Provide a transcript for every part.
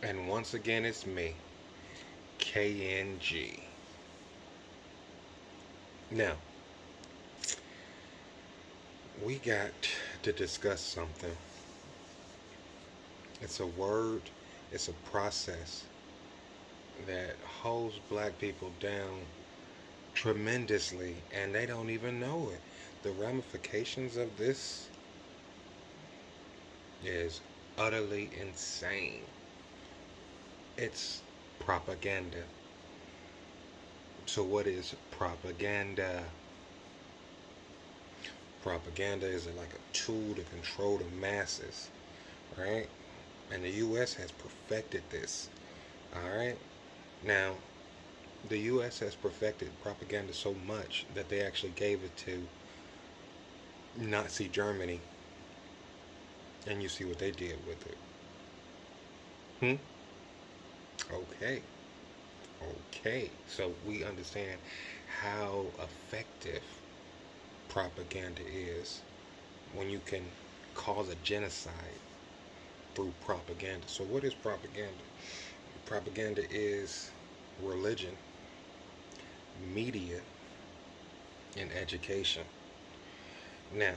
And once again, it's me, KNG. Now, we got to discuss something. It's a word, it's a process that holds black people down tremendously, and they don't even know it. The ramifications of this is utterly insane. It's propaganda. So, what is propaganda? Propaganda is like a tool to control the masses, right? And the U.S. has perfected this, all right? Now, the U.S. has perfected propaganda so much that they actually gave it to Nazi Germany, and you see what they did with it. Hmm? Okay. Okay. So we understand how effective propaganda is when you can cause a genocide through propaganda. So, what is propaganda? Propaganda is religion, media, and education. Now,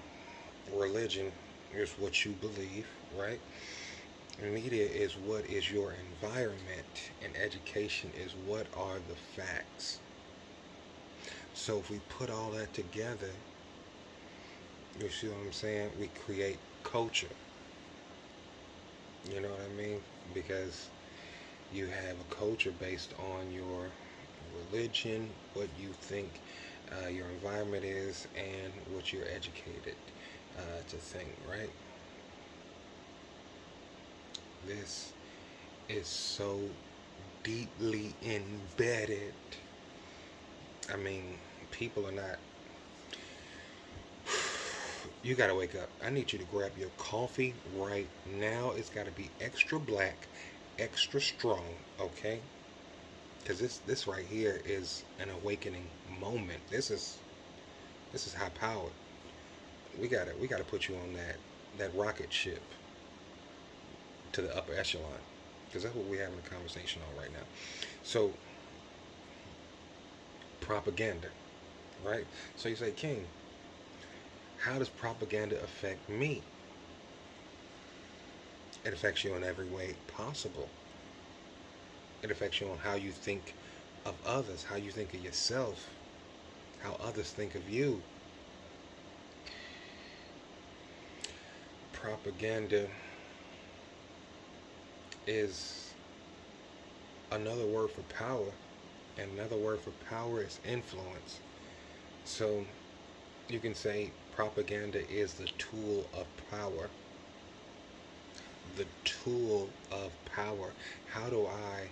religion is what you believe, right? Media is what is your environment, and education is what are the facts. So, if we put all that together, you see what I'm saying? We create culture. You know what I mean? Because you have a culture based on your religion, what you think your environment is, and what you're educated to think, right? This is so deeply embedded. I mean, people are not. You gotta wake up. I need you to grab your coffee right now. It's gotta be extra black, extra strong, okay? Because this right here is an awakening moment. This is high powered. We gotta put you on that rocket ship to the upper echelon, because that's what we're having a conversation on right now. So propaganda, right? So you say, King, how does propaganda affect me? It affects you in every way possible. It affects you on how you think of others, how you think of yourself, how others think of you. Propaganda is another word for power, and another word for power is influence. So you can say propaganda is the tool of power. The tool of power. How do I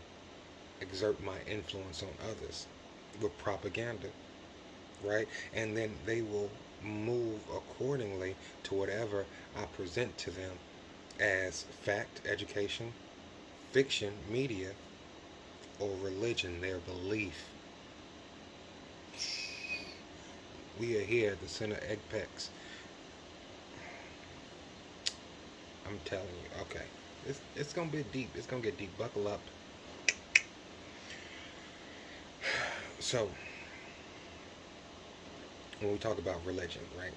exert my influence on others? With propaganda, right? And then they will move accordingly to whatever I present to them as fact, education, fiction, media, or religion, their belief. We are here at the center apex. I'm telling you, okay. It's gonna be deep. It's gonna get deep. Buckle up. So when we talk about religion, right?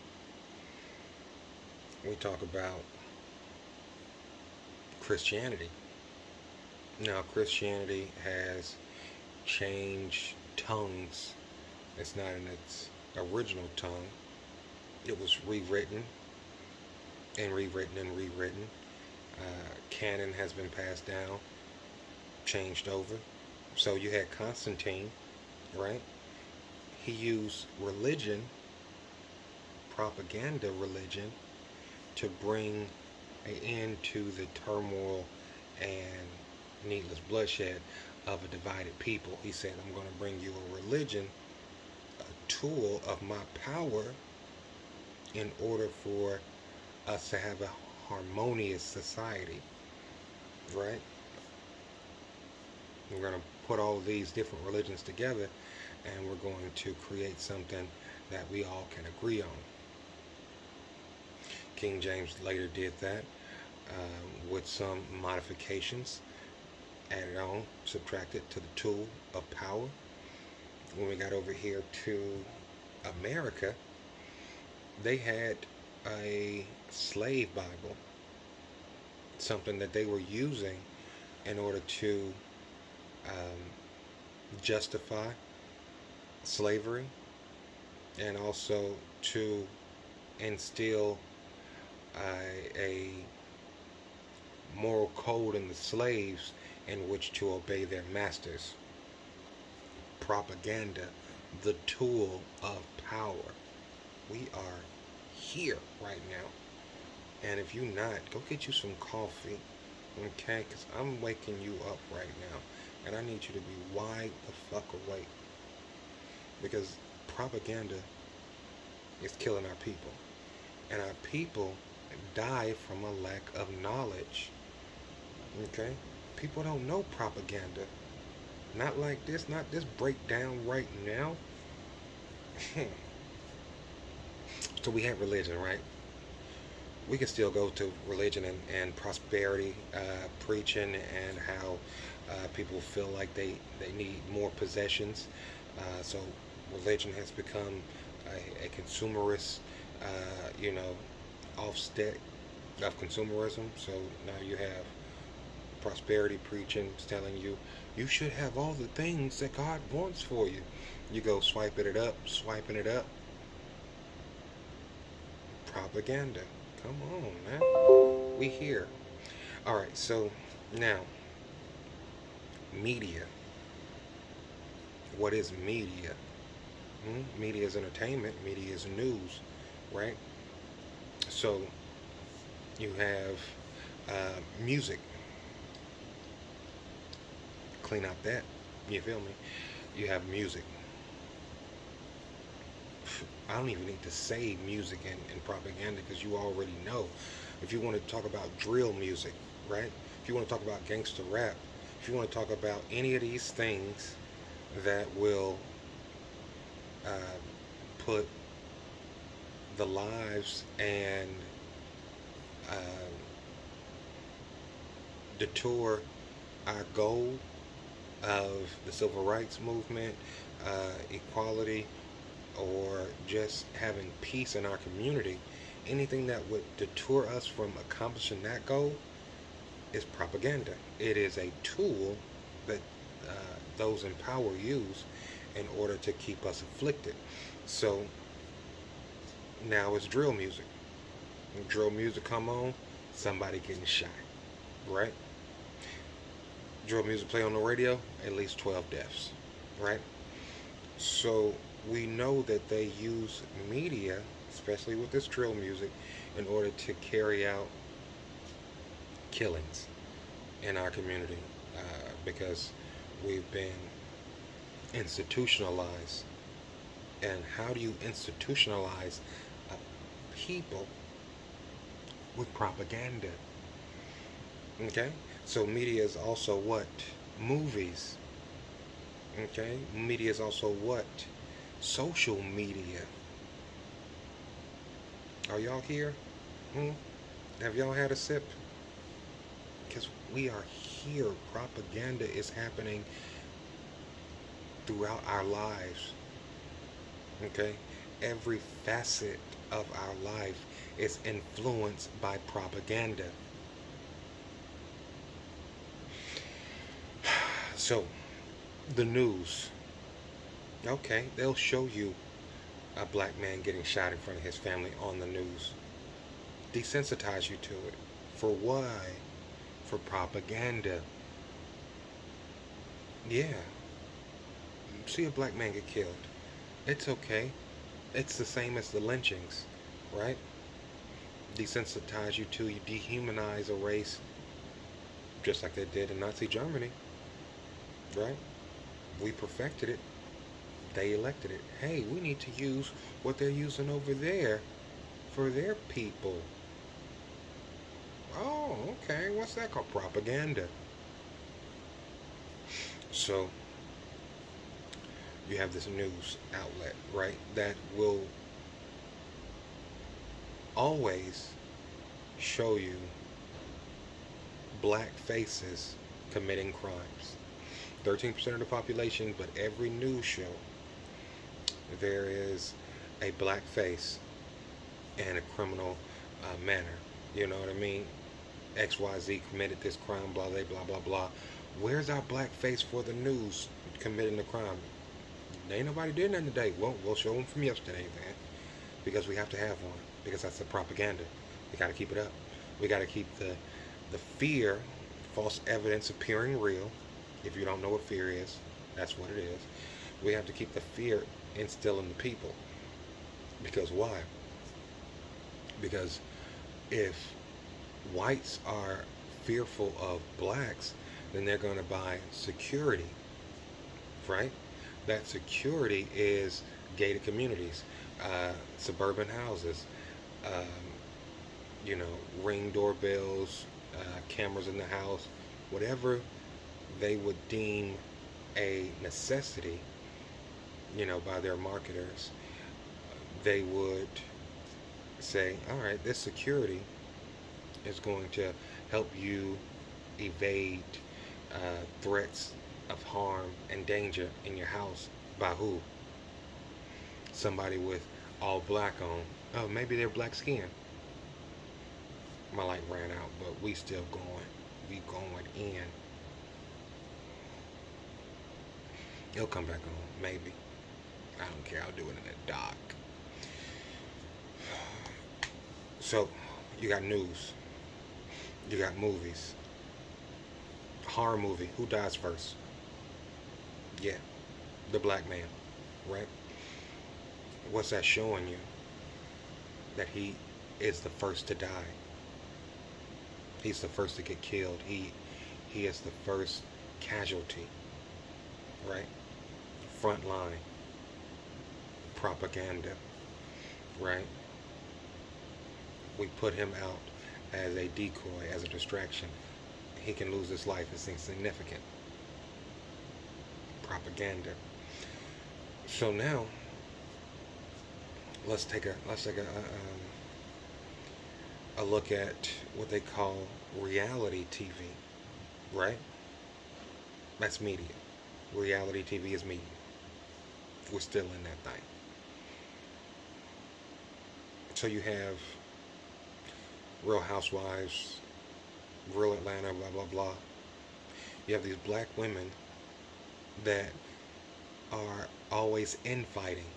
We talk about Christianity. Now Christianity has changed tongues. It's not in its original tongue. It was rewritten and rewritten and rewritten. Canon has been passed down, changed over. So you had Constantine, right? He used religion, propaganda religion, to bring an end to the turmoil and needless bloodshed of a divided people. He said, I'm going to bring you a religion, a tool of my power, in order for us to have a harmonious society, right? We're going to put all of these different religions together, and we're going to create something that we all can agree on. King James later did that with some modifications. added on, subtracted to the tool of power. When we got over here to America, they had a slave Bible, something that they were using in order to um, justify slavery and also to instill a moral code in the slaves in which to obey their masters. Propaganda, the tool of power. We are here right now. And if you not, go get you some coffee, okay? Because I'm waking you up right now. And I need you to be wide the fuck awake. Because propaganda is killing our people. And our people die from a lack of knowledge. Okay? People don't know propaganda. Not like this, not this breakdown right now. So we have religion, right? We can still go to religion and prosperity preaching and how people feel like they need more possessions. So religion has become a consumerist, you know, offset of consumerism. So now you have prosperity preaching telling you you should have all the things that God wants for you. You go swiping it up. Propaganda. Come on, man. We here. All right. So now, media. What is media? Media is entertainment. Media is news, right? So you have music. Clean out that. You feel me? You have music. I don't even need to say music and propaganda because you already know. If you want to talk about drill music, right? If you want to talk about gangster rap, if you want to talk about any of these things that will uh, put the lives and uh, detour our goal of the civil rights movement, equality, or just having peace in our community, anything that would deter us from accomplishing that goal is propaganda. It is a tool that those in power use in order to keep us afflicted. So now it's drill music. When drill music come on, somebody getting shot, right? Drill music play on the radio, at least 12 deaths, right? So we know that they use media, especially with this drill music, in order to carry out killings in our community because we've been institutionalized. And how do you institutionalize a people with propaganda? Okay? So media is also what? Movies. Okay? Media is also what? Social media. Are y'all here? Have y'all had a sip? Because we are here. Propaganda is happening throughout our lives. Okay? Every facet of our life is influenced by propaganda. So, the news. Okay, they'll show you a black man getting shot in front of his family on the news. Desensitize you to it. For why? For propaganda. Yeah. See a black man get killed. It's okay. It's the same as the lynchings, right? Desensitize you to, you dehumanize a race just like they did in Nazi Germany, right? We perfected it. They elected it. Hey, we need to use what they're using over there for their people. Oh, okay. What's that called? Propaganda. So, you have this news outlet, right, that will always show you black faces committing crimes. 13% of the population, but every news show, there is a black face in a criminal manner. You know what I mean? XYZ committed this crime, blah, blah, blah, blah, blah. Where's our black face for the news committing the crime? Ain't nobody did nothing today. Well, we'll show them from yesterday, man. Because we have to have one. Because that's the propaganda. We got to keep it up. We got to keep the fear, false evidence appearing real. If you don't know what fear is, that's what it is. We have to keep the fear instilled in the people. Because why? Because if whites are fearful of blacks, then they're going to buy security, right? That security is gated communities, suburban houses, um, ring doorbells, cameras in the house, whatever they would deem a necessity, by their marketers. They would say, all right, this security is going to help you evade threats of harm and danger in your house. By who? Somebody with all black on. Oh, maybe they're black skin. My light ran out, but we still going. We going in. He'll come back on, maybe. I don't care. I'll do it in the dark. So, you got news. You got movies. Horror movie. Who dies first? Yeah, the black man, right? What's that showing you? That he is the first to die. He's the first to get killed. He is the first casualty, right? Front line. Propaganda, right? We put him out as a decoy, as a distraction. He can lose his life. It's insignificant. Propaganda. So now, let's take a look at what they call reality TV, right? That's media. Reality TV is media. We're still in that thing. So you have Real Housewives, Real Atlanta, blah, blah, blah. You have these black women that are always infighting,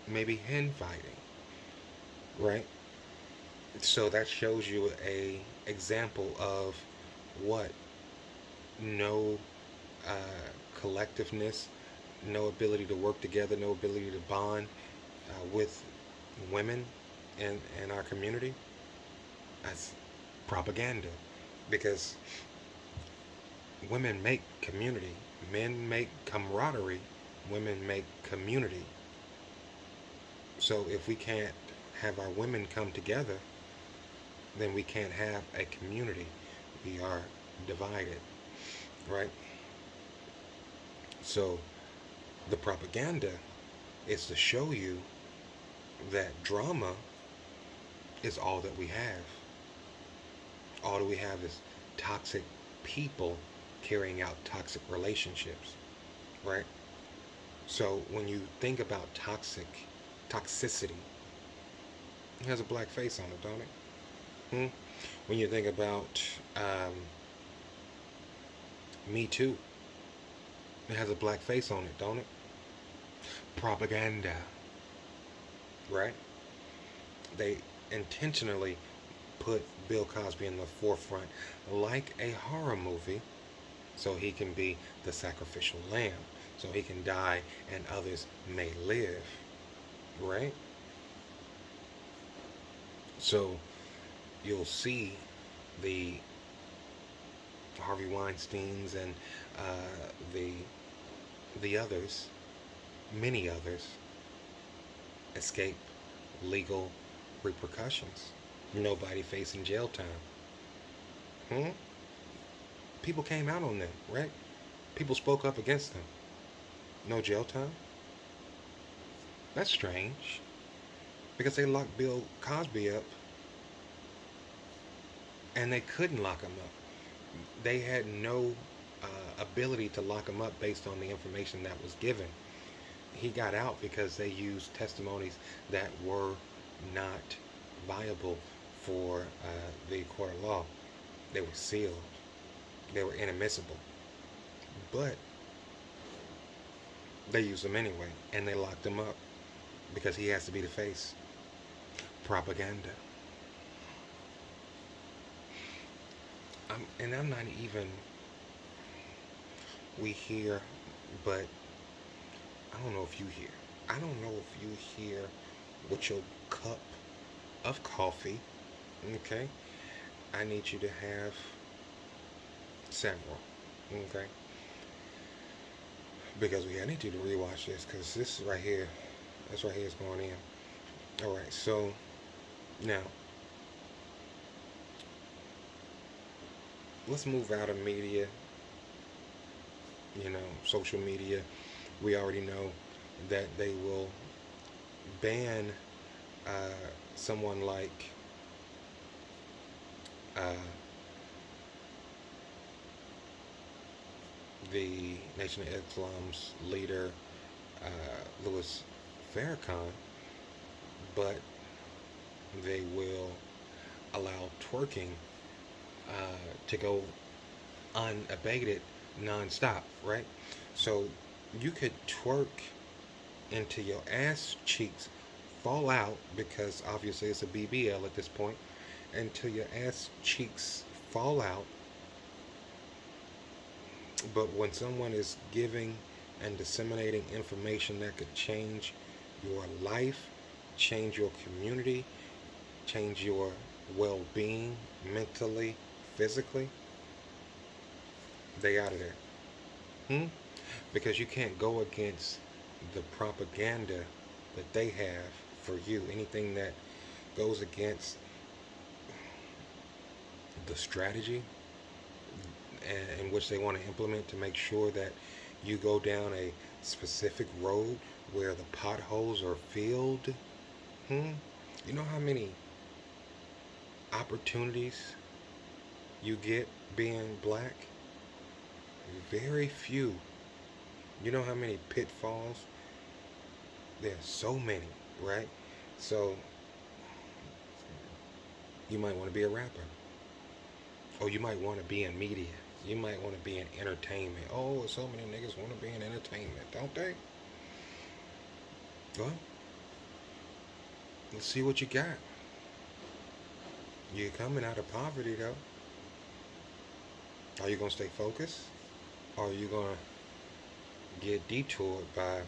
maybe hen fighting, right? So that shows you a example of what? No collectiveness, no ability to work together, no ability to bond with women in our community. That's propaganda, because women make community, men make camaraderie, women make community. So if we can't have our women come together, then we can't have a community. We are divided, right? So the propaganda is to show you that drama is all that we have. All that we have is toxic people carrying out toxic relationships, right? So when you think about toxicity, it has a black face on it, don't it? When you think about Me Too, it has a black face on it, don't it? Propaganda, right? They intentionally put Bill Cosby in the forefront like a horror movie so he can be the sacrificial lamb, so he can die and others may live, right? So you'll see the Harvey Weinsteins and the others, many others, escape legal repercussions. Nobody facing jail time. People came out on them, right? People spoke up against them. No jail time? That's strange. Because they locked Bill Cosby up and they couldn't lock him up. They had no ability to lock him up based on the information that was given. He got out because they used testimonies that were not viable for the court of law. They were sealed. They were inadmissible. But they used him anyway, and they locked him up because he has to be the face. Propaganda. I'm not even. We hear, but I don't know if you hear. I don't know if you hear with your cup of coffee. Okay, I need you to have several. Okay, because I need you to rewatch this because this right here, this right here is going in. All right, so now let's move out of media. Social media. We already know that they will ban uh, someone like uh, the Nation of Islam's leader, Louis Farrakhan, but they will allow twerking to go unabated nonstop, right? So you could twerk until your ass cheeks fall out, because obviously it's a BBL at this point, until your ass cheeks fall out. But when someone is giving and disseminating information that could change your life, change your community, change your well-being mentally, physically, they out of there. Because you can't go against the propaganda that they have for you. Anything that goes against the strategy in which they want to implement to make sure that you go down a specific road where the potholes are filled. You know how many opportunities you get being black? Very few. You know how many pitfalls? There's so many, right? So you might want to be a rapper. Or you might want to be in media. You might want to be in entertainment. Oh, so many niggas want to be in entertainment, don't they? Well, let's see what you got. You're coming out of poverty, though. Are you going to stay focused? Or are you going to get detoured by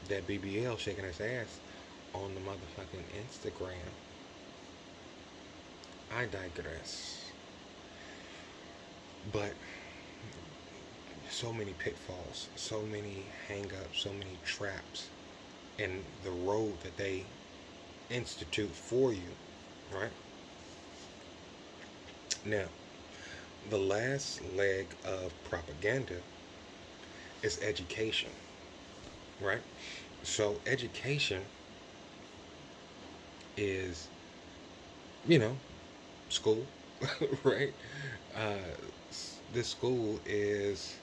that BBL shaking its ass on the motherfucking Instagram? I digress. But so many pitfalls, so many hang-ups, so many traps in the road that they institute for you, right? Now, the last leg of propaganda is education, right? So education is, school, right? Uh, this school is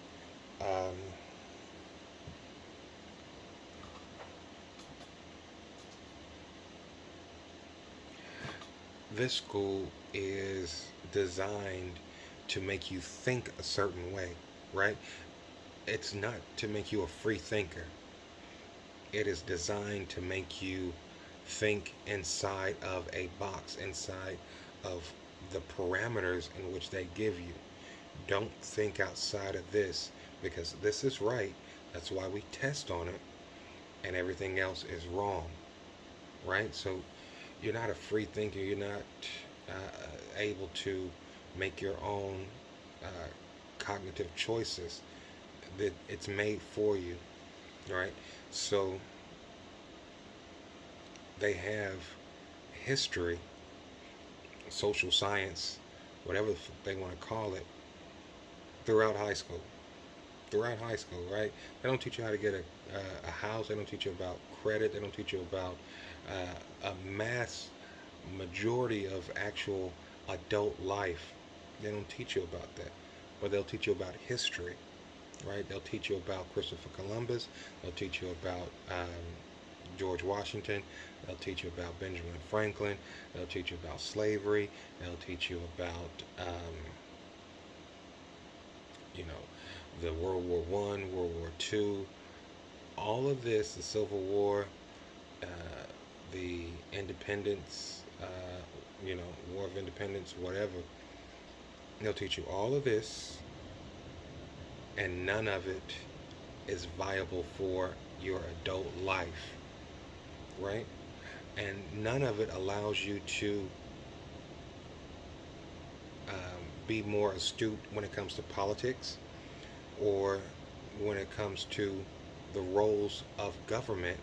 this school is designed to make you think a certain way, right? It's not to make you a free thinker. It is designed to make you think inside of a box, inside of the parameters in which they give you. Don't think outside of this, because this is right. That's why we test on it, and everything else is wrong, right? So you're not a free thinker. You're not able to make your own cognitive choices. That it's made for you, right? So they have history, social science, whatever they want to call it, throughout high school. Throughout high school, right? They don't teach you how to get a house. They don't teach you about credit. They don't teach you about a mass majority of actual adult life. They don't teach you about that. but they'll teach you about history, right? They'll teach you about Christopher Columbus. They'll teach you about George Washington. They'll teach you about Benjamin Franklin. They'll teach you about slavery. They'll teach you about, you know, the World War One, World War Two, all of this, the Civil War, uh, the Independence, War of Independence, whatever. They'll teach you all of this, and none of it is viable for your adult life, right? And none of it allows you to be more astute when it comes to politics or when it comes to the roles of government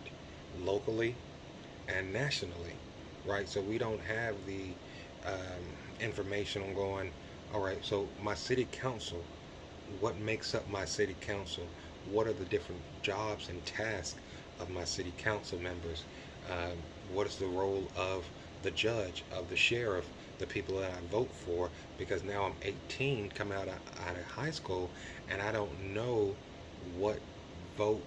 locally and nationally, right? So we don't have the information on going, all right, so my city council, what makes up my city council? What are the different jobs and tasks of my city council members? What is the role of the judge, of the sheriff, the people that I vote for? Because now I'm 18, coming out of high school, and I don't know what vote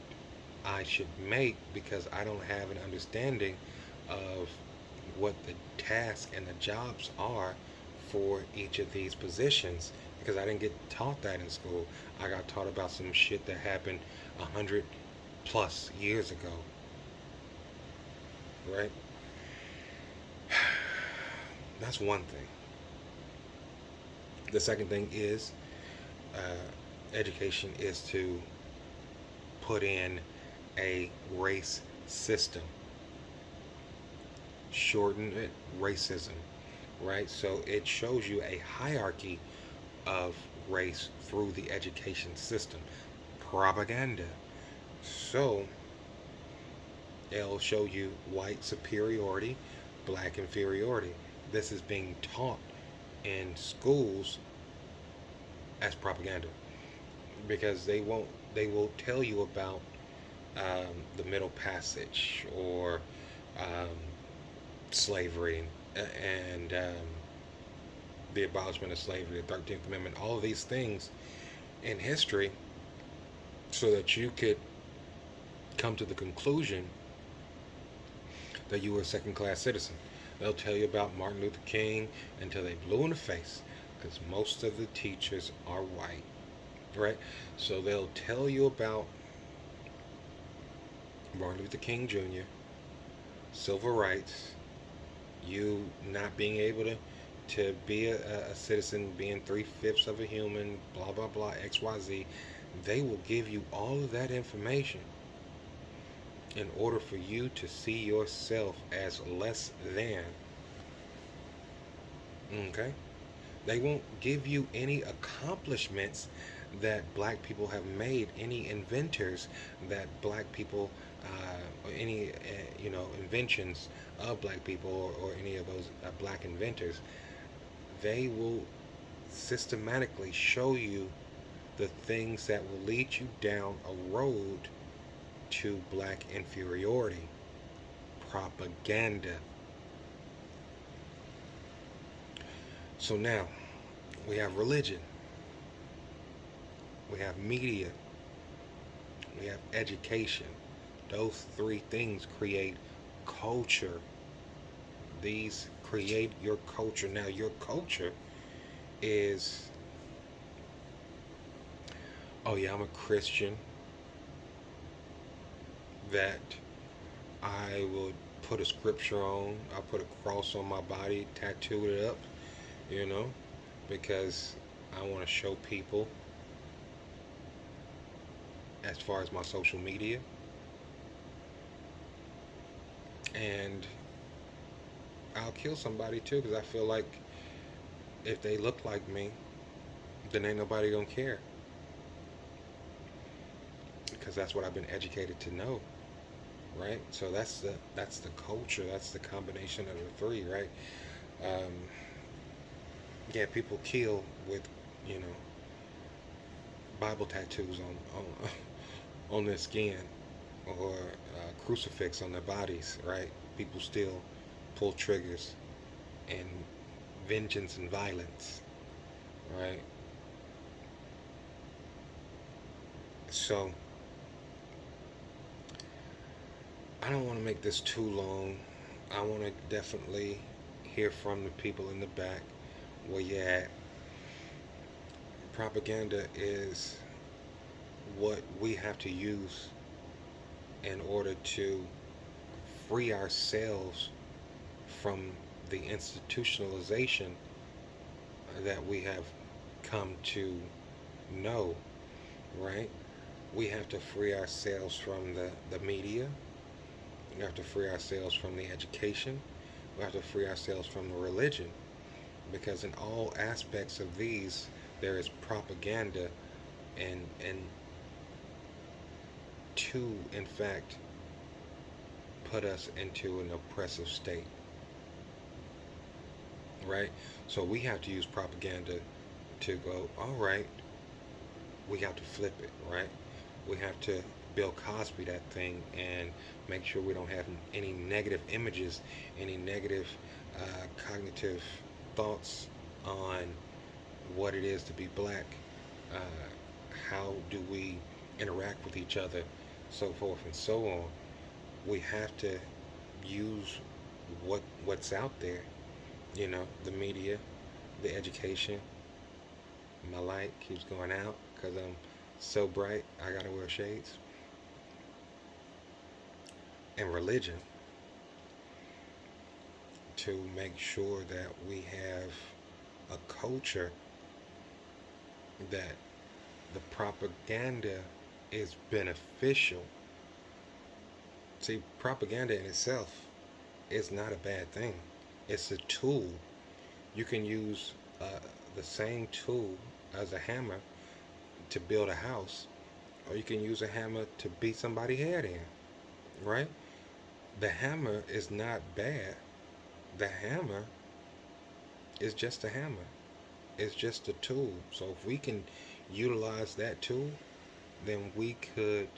I should make because I don't have an understanding of what the tasks and the jobs are for each of these positions because I didn't get taught that in school. I got taught about some shit that happened 100+ years ago, right? That's one thing. The second thing is education is to put in a race system. Shorten it, racism, right? So it shows you a hierarchy of race through the education system. Propaganda. So it'll show you white superiority, black inferiority. This is being taught in schools as propaganda because they will tell you about the Middle Passage or um, slavery and the abolishment of slavery, the 13th Amendment, all of these things in history so that you could come to the conclusion that you were a second class citizen. They'll tell you about Martin Luther King until they blue in the face because most of the teachers are white, right? So they'll tell you about Martin Luther King Jr., civil rights, you not being able to be a citizen, being 3/5 of a human, blah blah blah, XYZ. They will give you all of that information in order for you to see yourself as less than. Okay? They won't give you any accomplishments that black people have made, any inventors that black people, or any, inventions of black people or any of those black inventors. They will systematically show you the things that will lead you down a road to black inferiority. Propaganda. So now we have religion, we have media, we have education. Those three things create culture. These create your culture. Now, your culture is, oh yeah, I'm a Christian, that I will put a scripture on, I'll put a cross on my body, tattoo it up, because I want to show people as far as my social media. And I'll kill somebody too because I feel like if they look like me, then ain't nobody gonna care. Because that's what I've been educated to know, right? So that's the culture. That's the combination of the three, right? Um, yeah, people kill with, you know, Bible tattoos on their skin or crucifix on their bodies, right? People still pull triggers and vengeance and violence, right? So I don't want to make this too long. I want to definitely hear from the people in the back where you at. Propaganda is what we have to use in order to free ourselves from the institutionalization that we have come to know, right? We have to free ourselves from the media. We have to free ourselves from the education. We have to free ourselves from the religion. Because in all aspects of these, there is propaganda and to, in fact, put us into an oppressive state, right? So we have to use propaganda to go, all right, we have to flip it, right? We have to Bill Cosby that thing and make sure we don't have any negative images, any negative cognitive thoughts on what it is to be black, uh, how do we interact with each other, so forth and so on. We have to use what's out there, the media, the education. My light keeps going out because I'm so bright. I gotta wear shades. And religion to make sure that we have a culture that the propaganda is beneficial. See, propaganda in itself is not a bad thing. It's a tool. You can use the same tool as a hammer to build a house, or you can use a hammer to beat somebody's head in, right? The hammer is not bad. The hammer is just a hammer. It's just a tool. So if we can utilize that tool, then we could,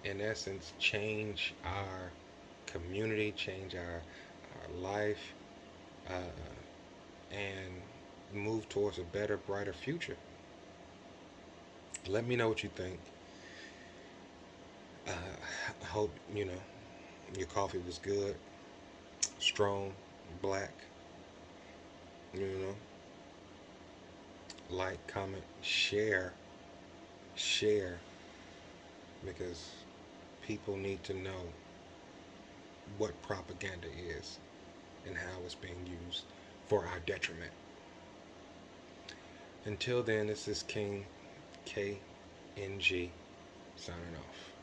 in essence, change our community, change our life, and move towards a better, brighter future. Let me know what you think. I hope, your coffee was good, strong, black, you know. Like, comment, share, because people need to know what propaganda is and how it's being used for our detriment. Until then, this is King KNG signing off.